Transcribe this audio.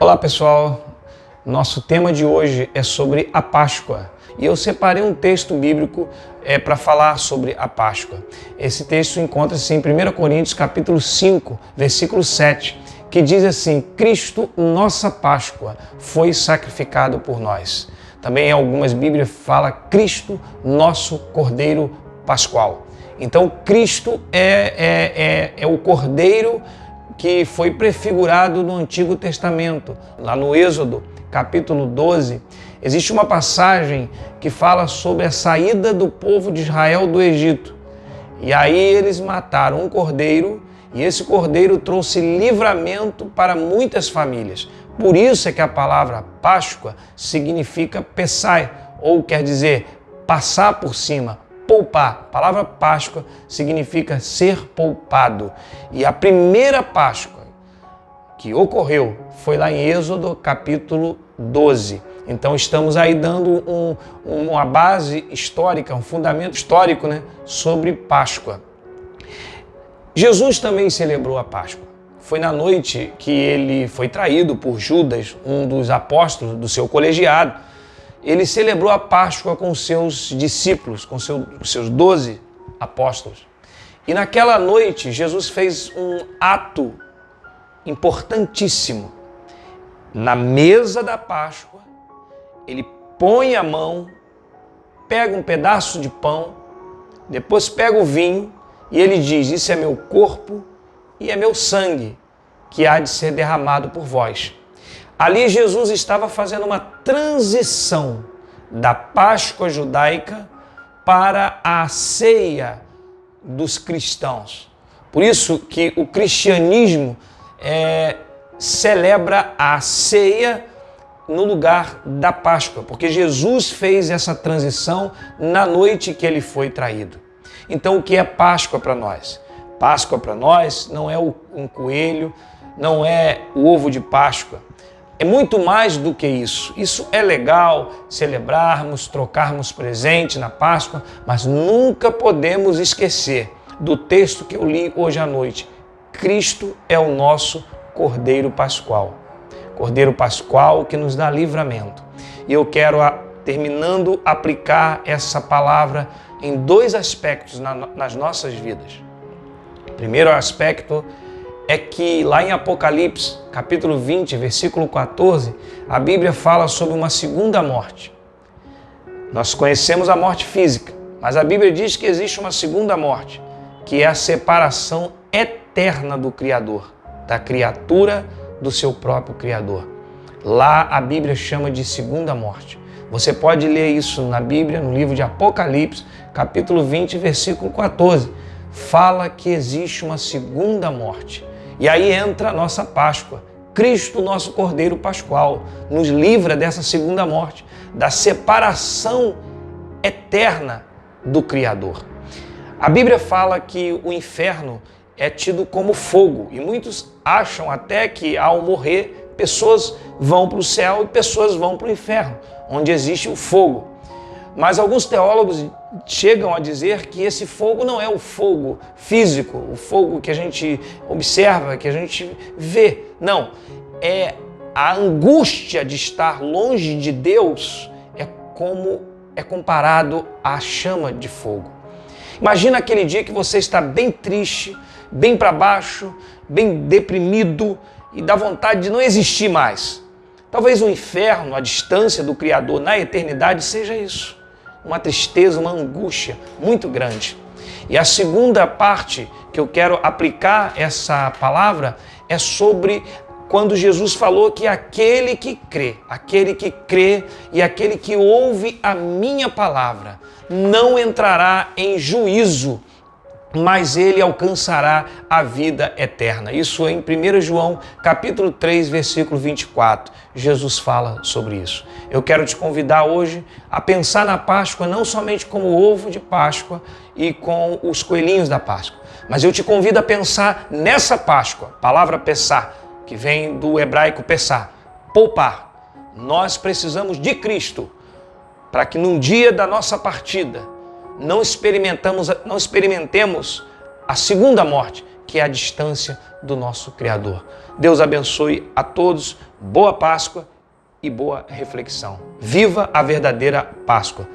Olá pessoal, nosso tema de hoje é sobre a Páscoa e eu separei um texto bíblico para falar sobre a Páscoa. Esse texto encontra-se em 1 Coríntios capítulo 5, versículo 7, que diz assim: Cristo, nossa Páscoa, foi sacrificado por nós. Também em algumas Bíblias fala Cristo, nosso Cordeiro Pascual. Então Cristo é o Cordeiro que foi prefigurado no Antigo Testamento. Lá no Êxodo, capítulo 12, existe uma passagem que fala sobre a saída do povo de Israel do Egito. E aí eles mataram um cordeiro, e esse cordeiro trouxe livramento para muitas famílias. Por isso é que a palavra Páscoa significa Pessai, ou quer dizer passar por cima, poupar. A palavra Páscoa significa ser poupado. E a primeira Páscoa que ocorreu foi lá em Êxodo capítulo 12. Então estamos aí dando uma base histórica, um fundamento histórico, sobre Páscoa. Jesus também celebrou a Páscoa. Foi na noite que ele foi traído por Judas, um dos apóstolos do seu colegiado. Ele celebrou a Páscoa com seus discípulos, com seus 12 apóstolos. E naquela noite, Jesus fez um ato importantíssimo. Na mesa da Páscoa, ele põe a mão, pega um pedaço de pão, depois pega o vinho e ele diz: isso é meu corpo e é meu sangue, que há de ser derramado por vós. Ali Jesus estava fazendo uma transição da Páscoa judaica para a ceia dos cristãos. Por isso que o cristianismo celebra a ceia no lugar da Páscoa, porque Jesus fez essa transição na noite que ele foi traído. Então o que é Páscoa para nós? Páscoa para nós não é um coelho, não é o ovo de Páscoa. É muito mais do que isso. Isso é legal, celebrarmos, trocarmos presente na Páscoa, mas nunca podemos esquecer do texto que eu li hoje à noite. Cristo é o nosso Cordeiro Pascual. Cordeiro Pascual que nos dá livramento. E eu quero, terminando, aplicar essa palavra em dois aspectos nas nossas vidas. O primeiro aspecto é que lá em Apocalipse, capítulo 20, versículo 14, a Bíblia fala sobre uma segunda morte. Nós conhecemos a morte física, mas a Bíblia diz que existe uma segunda morte, que é a separação eterna do Criador, da criatura do seu próprio Criador. Lá a Bíblia chama de segunda morte. Você pode ler isso na Bíblia, no livro de Apocalipse, capítulo 20, versículo 14. Fala que existe uma segunda morte. E aí entra a nossa Páscoa. Cristo, nosso Cordeiro Pascual, nos livra dessa segunda morte, da separação eterna do Criador. A Bíblia fala que o inferno é tido como fogo, e muitos acham até que ao morrer, pessoas vão para o céu e pessoas vão para o inferno, onde existe o fogo. Mas alguns teólogos chegam a dizer que esse fogo não é o fogo físico, o fogo que a gente observa, que a gente vê. Não, é a angústia de estar longe de Deus, é comparado à chama de fogo. Imagina aquele dia que você está bem triste, bem para baixo, bem deprimido e dá vontade de não existir mais. Talvez o inferno, a distância do Criador na eternidade, seja isso. Uma tristeza, uma angústia muito grande. E a segunda parte que eu quero aplicar essa palavra é sobre quando Jesus falou que aquele que crê e aquele que ouve a minha palavra não entrará em juízo, mas ele alcançará a vida eterna. Isso é em 1 João, capítulo 3, versículo 24. Jesus fala sobre isso. Eu quero te convidar hoje a pensar na Páscoa não somente como o ovo de Páscoa e com os coelhinhos da Páscoa, mas eu te convido a pensar nessa Páscoa, palavra Pessá, que vem do hebraico Pessá, poupar. Nós precisamos de Cristo para que num dia da nossa partida não experimentemos a segunda morte, que é a distância do nosso Criador. Deus abençoe a todos, boa Páscoa e boa reflexão. Viva a verdadeira Páscoa.